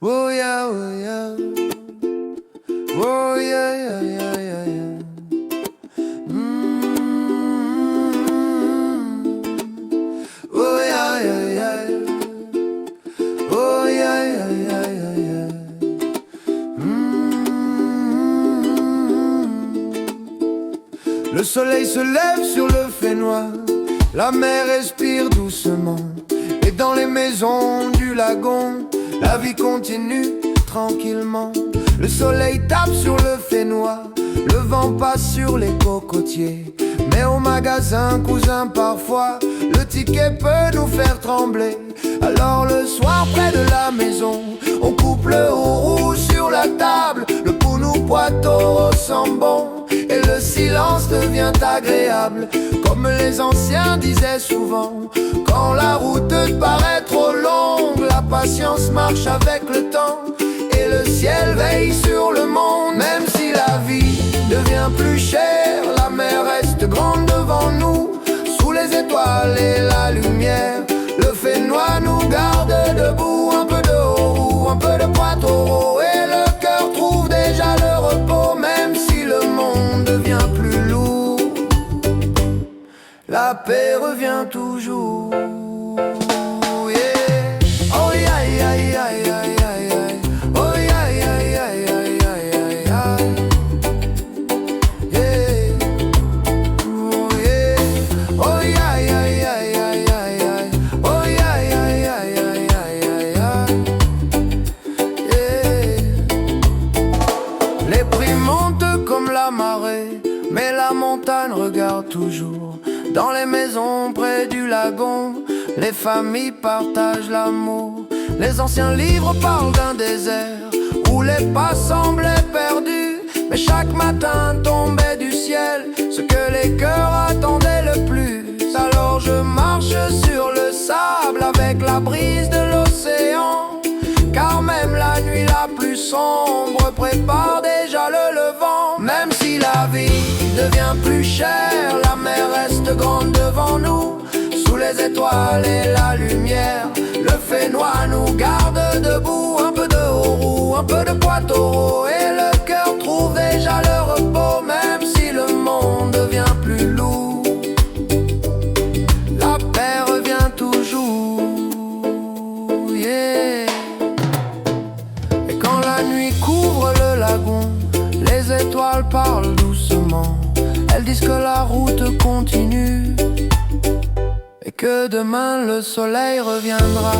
Oh yeah, oh yeah. Oh yeah, yeah, yeah, yeah, yeah. Oh yeah, yeah, yeah. Oh yeah, yeah, yeah, yeah, yeah. Le soleil se lève sur le Fénois, la mer respire doucement, et dans les maisons du lagon, la vie continue tranquillement. Le soleil tape sur le Fénois, le vent passe sur les cocotiers. Mais au magasin, cousin, parfois, le ticket peut nous faire trembler. Alors le soir, près de la maison, on coupe le roux sur la table. Le pounou poiteau sent bon, et le silence devient agréable. Comme les anciens disaient souvent, quand la route te paraît trop longue, la patience marche avec le temps, et le ciel veille sur le monde. Même si la vie devient plus chère, la mer reste grande devant nous. Sous les étoiles et la lumière, le Fénois nous garde debout. Un peu de roux, un peu de poireau, et le cœur trouve déjà le repos. Même si le monde devient plus lourd, la paix revient toujours. Les prix montent comme la marée, mais la montagne regarde toujours. Dans les maisons près du lagon, les familles partagent l'amour. Les anciens livres parlent d'un désert où les pas semblaient perdus, mais chaque matin tombait du ciel ce que les cœurs attendaient le plus. Alors je marche sur le sable avec la brise de l'océan, car même la nuit la plus sombre prépare déjà le levant. Même si la vie devient plus chère, la mer reste grande devant nous. Sous les étoiles et la lumière, le Fénois nous garde debout. Un peu de roux, un peu de poireau, et le cœur trouve déjà le repos. Même si le monde devient plus lourd, la paix revient toujours. Yeah. Et quand la nuit couvre le lagon, les étoiles parlent doucement. Elles disent que la route continue et que demain le soleil reviendra.